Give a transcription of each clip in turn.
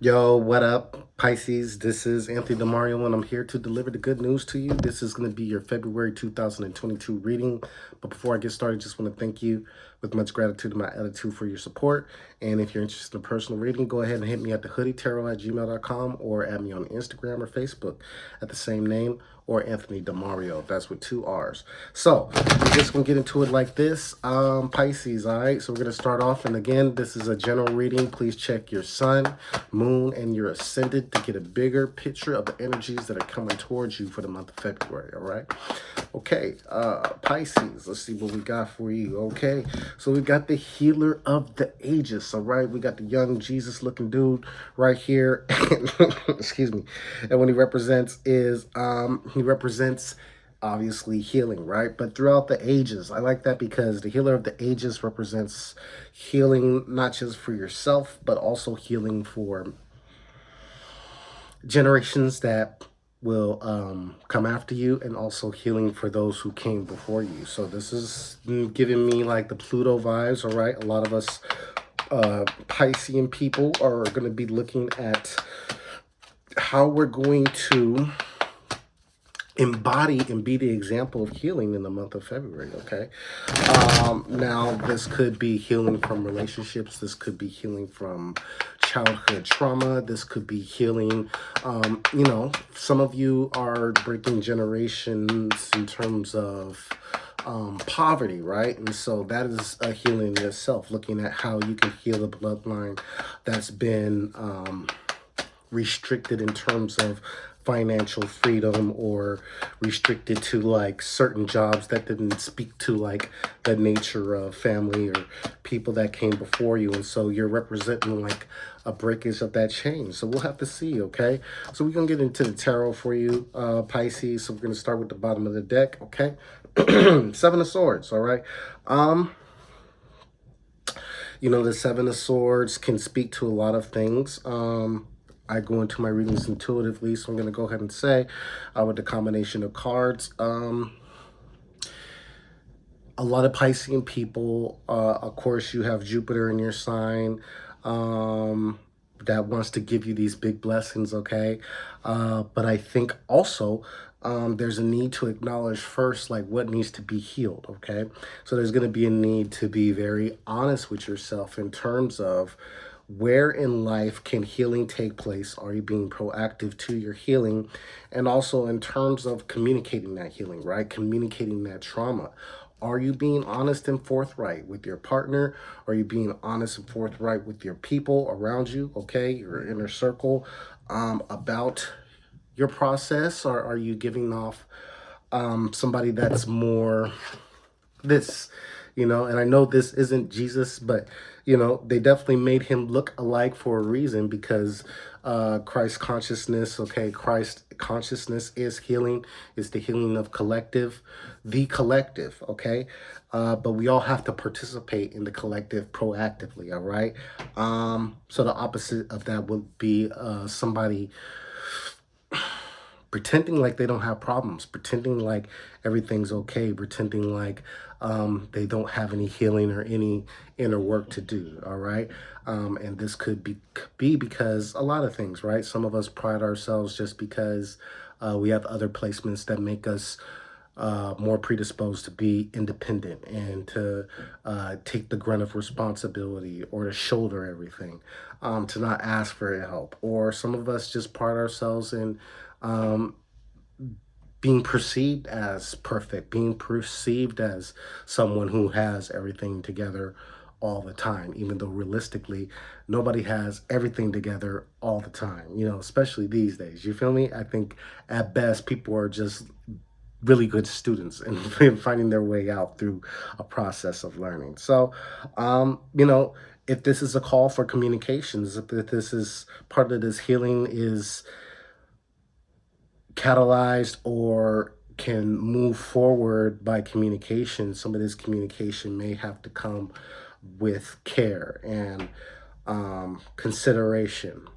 Yo, what up, Pisces? This is Anthony DeMario, and I'm here to deliver the good news to you. This is going to be your February 2022 reading. But before I get started, just want to thank you with much gratitude to my attitude for your support. And if you're interested in a personal reading, go ahead and hit me at the HoodyTarot@gmail.com or add me on Instagram or Facebook at the same name, or Anthony DeMario. That's with 2 R's. So we're just going to get into it like this. Pisces, all right? So we're going to start off. And again, this is a general reading. Please check your sun, moon, and your ascendant to get a bigger picture of the energies that are coming towards you for the month of February, all right? Okay, Pisces, let's see what we got for you. Okay, so we got the healer of the ages, all right? We got the young Jesus looking dude right here. Excuse me. And what he represents is he represents obviously healing, right? But throughout the ages, I like that because the healer of the ages represents healing not just for yourself, but also healing for generations that will come after you, and also healing for those who came before you. So this is giving me like the Pluto vibes, all right? A lot of us Piscean people are going to be looking at how we're going to embody and be the example of healing in the month of February, okay? Now, this could be healing from relationships. This could be healing from childhood trauma. This could be healing, some of you are breaking generations in terms of poverty, right? And so that is a healing in itself, looking at how you can heal a bloodline that's been restricted in terms of financial freedom, or restricted to like certain jobs that didn't speak to like the nature of family or people that came before you. And so you're representing like a breakage of that chain. So we'll have to see, okay? So we're gonna get into the tarot for you, Pisces. So we're gonna start with the bottom of the deck, okay? Seven of Swords, all right? The Seven of Swords can speak to a lot of things. I go into my readings intuitively, so I'm going to go ahead and say, with the combination of cards, a lot of Piscean people, of course, you have Jupiter in your sign, that wants to give you these big blessings, okay? But I think also there's a need to acknowledge first, like, what needs to be healed, okay? So there's going to be a need to be very honest with yourself in terms of where in life can healing take place? Are you being proactive to your healing? And also in terms of communicating that healing, right? Communicating that trauma. Are you being honest and forthright with your partner? Are you being honest and forthright with your people around you, okay? Your inner circle, about your process? Or are you giving off somebody that's more this, and I know this isn't Jesus, but they definitely made him look alike for a reason, because Christ consciousness, okay, Christ consciousness is healing, is the healing of the collective, okay? But we all have to participate in the collective proactively, all right? So the opposite of that would be somebody pretending like they don't have problems, pretending like everything's okay, pretending like they don't have any healing or any inner work to do, all right? And this could be because a lot of things, right? Some of us pride ourselves just because we have other placements that make us more predisposed to be independent and to take the grunt of responsibility, or to shoulder everything, to not ask for help. Or some of us just pride ourselves in being perceived as perfect, being perceived as someone who has everything together all the time, even though realistically, nobody has everything together all the time, especially these days. You feel me? I think at best, people are just really good students and finding their way out through a process of learning. So, if this is a call for communications, if this is part of this healing is catalyzed or can move forward by communication, some of this communication may have to come with care and consideration,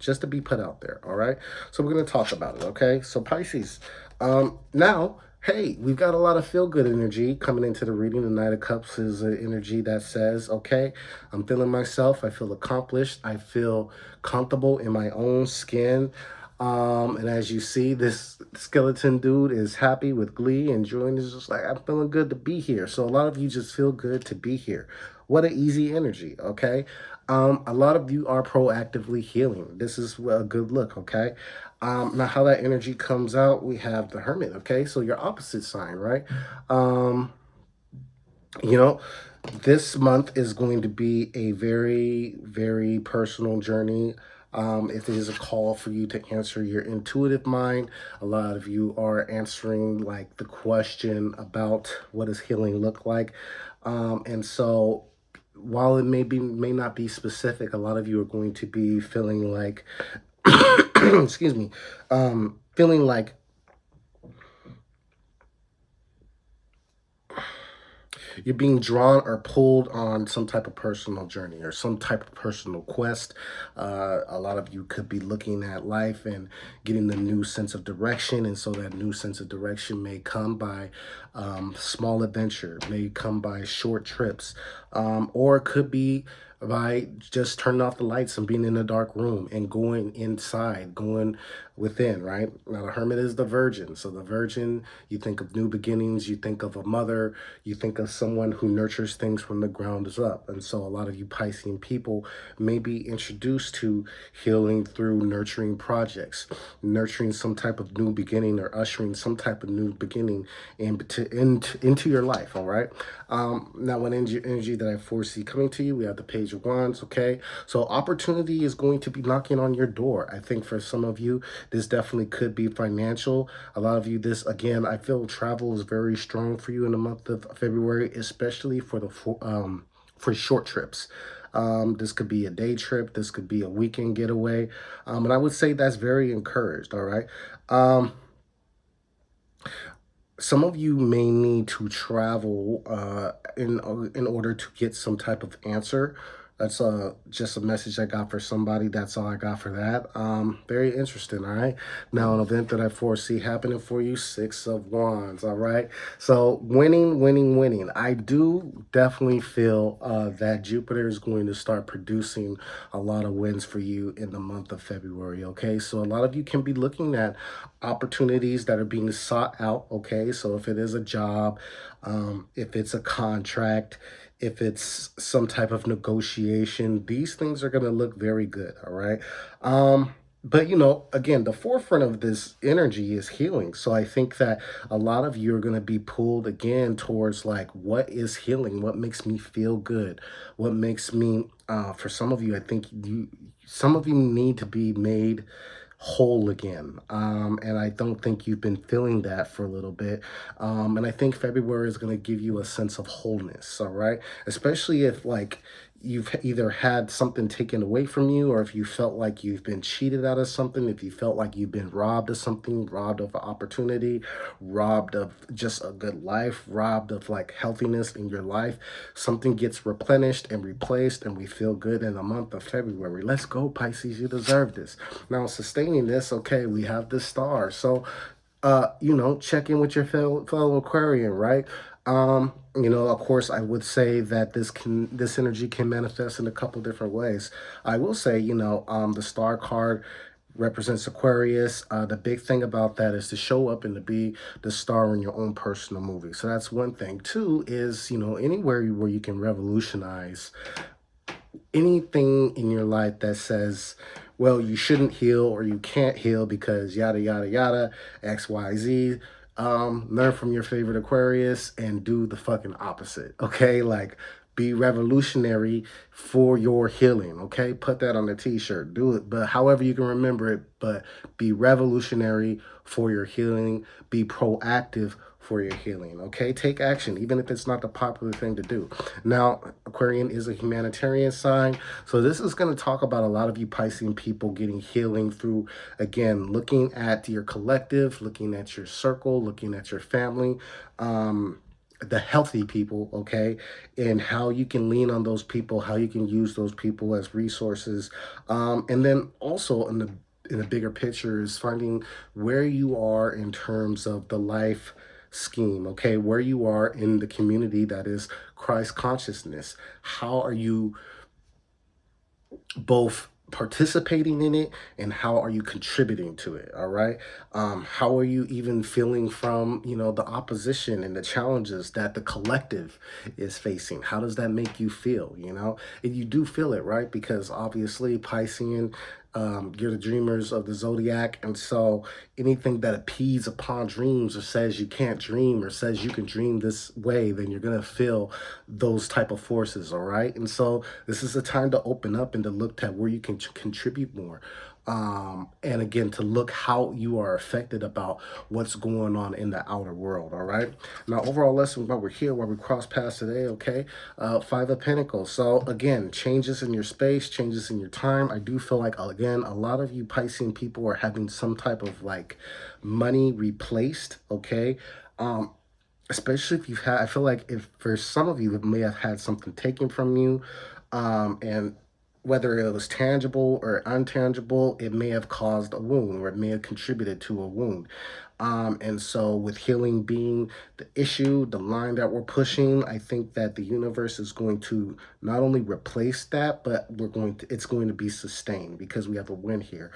just to be put out there, all right? So we're going to talk about it, okay? So Pisces, now, hey, we've got a lot of feel good energy coming into the reading. The Knight of Cups is an energy that says, okay, I'm feeling myself. I feel accomplished. I feel comfortable in my own skin. And as you see, this skeleton dude is happy with glee and joy, and is just like, I'm feeling good to be here. So a lot of you just feel good to be here. What an easy energy, okay? A lot of you are proactively healing. This is a good look, okay? Now, how that energy comes out, we have the Hermit, okay? So your opposite sign, right? Um, you know, this month is going to be a very, very personal journey. It is a call for you to answer your intuitive mind. A lot of you are answering like the question about what does healing look like. And so while it may not be specific, a lot of you are going to be feeling like excuse me, feeling like you're being drawn or pulled on some type of personal journey or some type of personal quest. A lot of you could be looking at life and getting the new sense of direction. And so that new sense of direction may come by small adventure, may come by short trips, or it could be by just turning off the lights and being in a dark room and going inside, going within, right? Now, the Hermit is the Virgin. So the Virgin, you think of new beginnings, you think of a mother, you think of someone who nurtures things from the ground up. And so a lot of you Piscean people may be introduced to healing through nurturing projects, nurturing some type of new beginning or ushering some type of new beginning into your life, all right? Now, what energy that I foresee coming to you, we have the Page of Wands, okay? So opportunity is going to be knocking on your door. I think for some of you, this definitely could be financial. A lot of you, this, again, I feel travel is very strong for you in the month of February, especially for short trips. This could be a day trip. This could be a weekend getaway. And I would say that's very encouraged, all right? Some of you may need to travel in order to get some type of answer. That's just a message I got for somebody. That's all I got for that. Very interesting. All right. Now, an event that I foresee happening for you: Six of Wands. All right. So winning, winning, winning. I do definitely feel that Jupiter is going to start producing a lot of wins for you in the month of February. Okay. So a lot of you can be looking at opportunities that are being sought out. Okay. So if it is a job, if it's a contract, if it's some type of negotiation, these things are going to look very good. All right. But again, the forefront of this energy is healing. So I think that a lot of you are going to be pulled again towards like, what is healing? What makes me feel good? What makes me, for some of you, I think some of you need to be made whole again. And I don't think you've been feeling that for a little bit. And I think February is going to give you a sense of wholeness, all right? Especially if like you've either had something taken away from you, or if you felt like you've been cheated out of something, if you felt like you've been robbed of something, robbed of an opportunity, robbed of just a good life, robbed of like healthiness in your life, something gets replenished and replaced, and we feel good in the month of February. Let's go, Pisces, you deserve this. Now, sustaining this, okay, we have the star. So check in with your fellow Aquarian, right? Of course, I would say that this energy can manifest in a couple different ways. I will say, the star card represents Aquarius. The big thing about that is to show up and to be the star in your own personal movie. So that's one thing. Two is, anywhere where you can revolutionize anything in your life that says, well, you shouldn't heal or you can't heal because yada, yada, yada, X, Y, Z. Learn from your favorite Aquarius and do the fucking opposite, okay? Like, be revolutionary for your healing, okay? Put that on a t-shirt. Do it, but however you can remember it, but be revolutionary for your healing. Be proactive for your healing, okay? Take action, even if it's not the popular thing to do. Now, Aquarian is a humanitarian sign, so this is going to talk about a lot of you Piscean people getting healing through, again, looking at your collective, looking at your circle, looking at your family, the healthy people, okay, and how you can lean on those people, how you can use those people as resources, and then also in the bigger picture is finding where you are in terms of the life scheme, okay, where you are in the community that is Christ consciousness. How are you both participating in it, and how are you contributing to it? All right. How are you even feeling from, the opposition and the challenges that the collective is facing? How does that make you feel? And you do feel it, right? Because obviously Piscean, you're the dreamers of the zodiac, and so anything that appease upon dreams or says you can't dream or says you can dream this way, then you're gonna feel those type of forces. All right. And so this is a time to open up and to look at where you can contribute more, and again, to look how you are affected about what's going on in the outer world. All right. Now, overall lesson, while we're here, while we cross paths today, okay, Five of Pentacles. So again, changes in your space, changes in your time. I do feel like, again, a lot of you Piscean people are having some type of like money replaced, okay. Especially if you've had, I feel like if for some of you, it may have had something taken from you, and whether it was tangible or untangible, it may have caused a wound, or it may have contributed to a wound. And so with healing being the issue, the line that we're pushing, I think that the universe is going to not only replace that, but it's going to be sustained because we have a win here.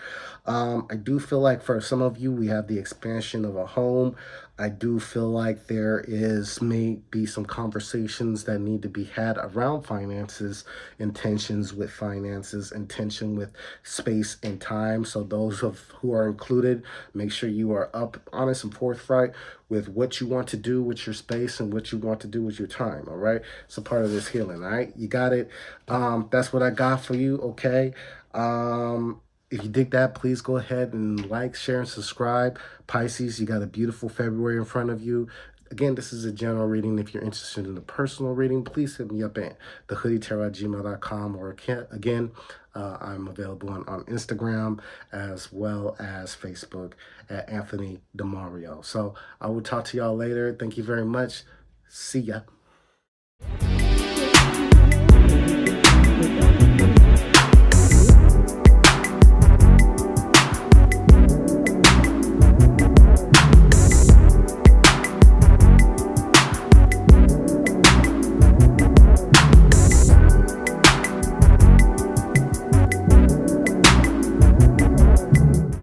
I do feel like for some of you, we have the expansion of a home. I do feel like there may be some conversations that need to be had around finances, intentions with finances, intention with space and time. So those who are included, make sure you are honest and forthright with what you want to do with your space and what you want to do with your time. All right. It's a part of this healing. All right. You got it. That's what I got for you. Okay. If you dig that, please go ahead and like, share, and subscribe. Pisces, you got a beautiful February in front of you. Again, this is a general reading. If you're interested in a personal reading, please hit me up at thehoodytarot@gmail.com, or again, I'm available on Instagram as well as Facebook at Anthony DeMario. So I will talk to y'all later. Thank you very much. See ya.